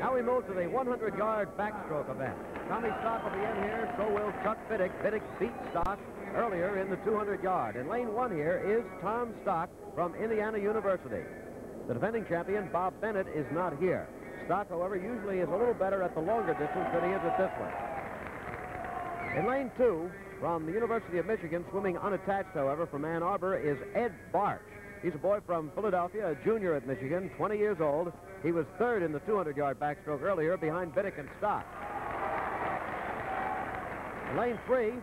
Now we move to the 100-yard backstroke event. Tommy Stock will be in here, so will Chuck Bittick. Bittick beat Stock earlier in the 200-yard. In lane 1 here is Tom Stock from Indiana University. The defending champion, Bob Bennett, is not here. Stock, however, usually is a little better at the longer distance than he is at this one. In lane 2, from the University of Michigan, swimming unattached, however, from Ann Arbor, is Ed Bartsch. He's a boy from Philadelphia, a junior at Michigan, 20 years old. He was third in the 200-yard backstroke earlier behind Bittick and Stock. In lane 3,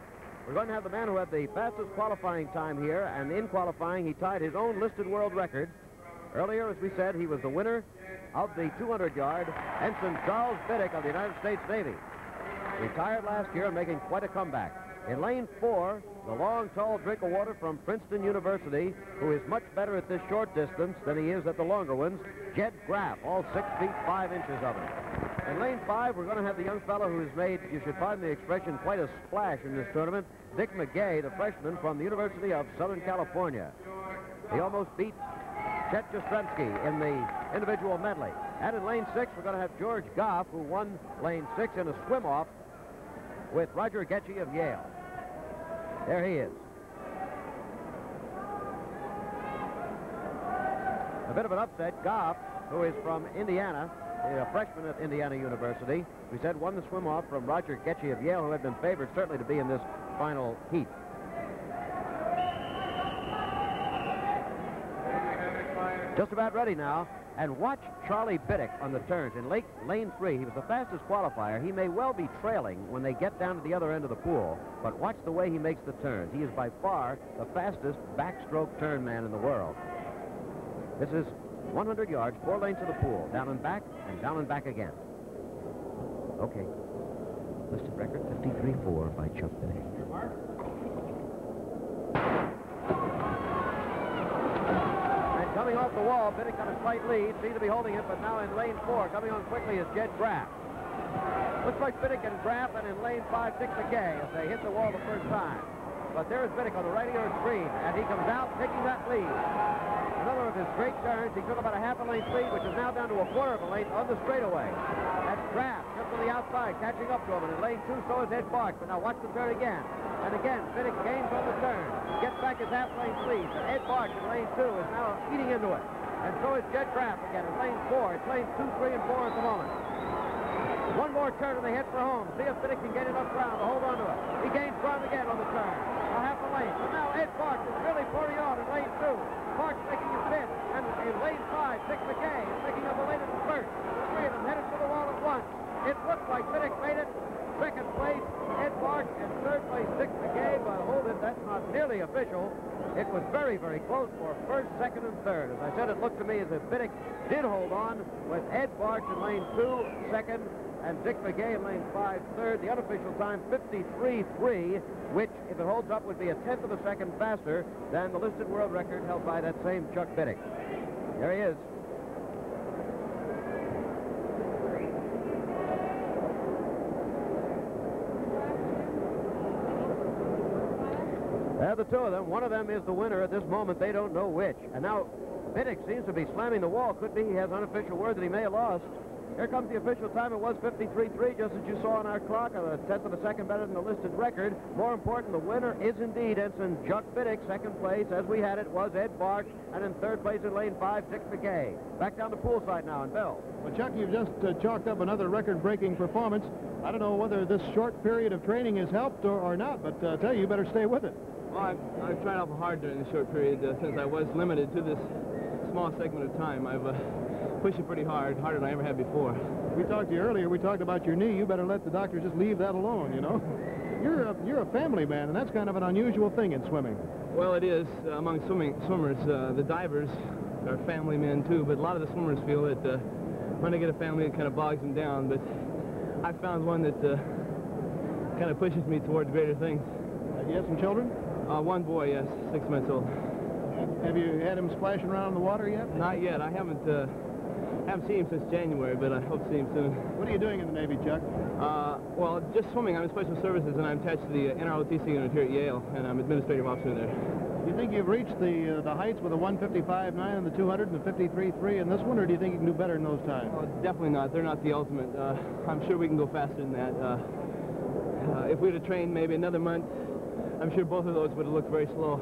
we're going to have the man who had the fastest qualifying time here, and in qualifying, he tied his own listed world record. Earlier, as we said, he was the winner of the 200-yard, Ensign Charles Bittick of the United States Navy. Retired last year and making quite a comeback. In lane 4, the long, tall drink of water from Princeton University, who is much better at this short distance than he is at the longer ones, Jed Graef, all 6 feet 5 inches of him. In lane 5, we're going to have the young fellow who has made, you should pardon the expression, quite a splash in this tournament, Dick McGeagh, the freshman from the University of Southern California. He almost beat Chet Jastrzemski in the individual medley. And in lane 6, we're going to have George Goff, who won lane 6 in a swim-off with Roger Getchie of Yale. There he is. A bit of an upset. Goff, who is from Indiana, a freshman at Indiana University, we said won the swim-off from Roger Getchie of Yale, who had been favored certainly to be in this final heat. Just about ready now. And watch Charlie Bittick on the turns. In lane 3, he was the fastest qualifier. He may well be trailing when they get down to the other end of the pool, but watch the way he makes the turns. He is by far the fastest backstroke turn man in the world. This is 100 yards, 4 lanes to the pool, down and back again. Okay. Listed record 53.4 by Chuck Bittick. Coming off the wall, Bittick got a slight lead, seemed to be holding it, but now in lane 4, coming on quickly is Jed Graef. Looks like Bittick and Graef, and in lane 5, Dick McGeagh, as they hit the wall the first time. But there is Bittick on the right-ear screen, and he comes out taking that lead. Another of his great turns. He took about a half a length lead, which is now down to a quarter of a length on the straightaway. That's Graef just on the outside, catching up to him, and in lane 2, so is Ed Bartsch. But now watch the turn again. And again, Bittick gains on the turn, gets back his half-lane lead. And Ed Bartsch in lane 2 is now eating into it. And so is Jed Graef again in lane 4. It's lanes 2, 3, and 4 at the moment. One more turn and they head for home. See if Bittick can get enough ground to hold on to it. He gains ground again on the turn. A half a lane. But now Ed Bartsch is really pouring on in lane 2. Bartsch making his fifth. And in lane 5, Dick McGeagh is making up the latest first. The three of them headed for the wall at once. It looks like Bittick made it. Second place, Ed Bartsch, and third place, Dick McGeagh. But hold it, that's not nearly official. It was very, very close for first, second, and third. As I said, it looked to me as if Bittick did hold on with Ed Bartsch in lane 2, second, and Dick McGeagh in lane 5, third. The unofficial time, 53.3, which, if it holds up, would be a tenth of a second faster than the listed world record held by that same Chuck Bittick. There he is. There are the two of them. One of them is the winner at this moment. They don't know which. And now Bittick seems to be slamming the wall. Could be he has unofficial word that he may have lost. Here comes the official time. It was 53.3, just as you saw on our clock, a tenth of a second better than the listed record. More important, the winner is indeed Ensign Chuck Bittick. Second place, as we had it, was Ed Bartsch. And in third place in lane 5, Dick McGeagh. Back down the poolside now, and Bill. Well, Chuck, you've just chalked up another record-breaking performance. I don't know whether this short period of training has helped or not, but I tell you better stay with it. Well, I've tried awful hard during this short period since I was limited to this small segment of time. I've pushed it pretty hard, harder than I ever had before. We talked to you earlier. We talked about your knee. You better let the doctor just leave that alone, you know. You're a family man, and that's kind of an unusual thing in swimming. Well, it is among swimmers. The divers are family men, too, but a lot of the swimmers feel that when they get a family, it kind of bogs them down. But I found one that kind of pushes me towards greater things. You have some children? One boy, yes, 6 months old. Have you had him splashing around in the water yet? Not yet. I haven't seen him since January, but I hope to see him soon. What are you doing in the Navy, Chuck? Well, just swimming. I'm in special services, and I'm attached to the NROTC unit here at Yale, and I'm administrative officer there. you think you've reached the heights with a 155.9 and the 200 and the 53.3 in this one, or do you think you can do better in those times? Oh, definitely not. They're not the ultimate. I'm sure we can go faster than that. If we'd have trained maybe another month, I'm sure both of those would have looked very slow.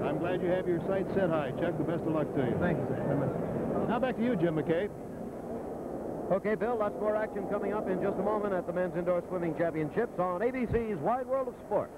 I'm glad you have your sights set high, Chuck. The best of luck to you. Thank you, sir. Now back to you, Jim McKay. Okay, Bill, lots more action coming up in just a moment at the Men's Indoor Swimming Championships on ABC's Wide World of Sports.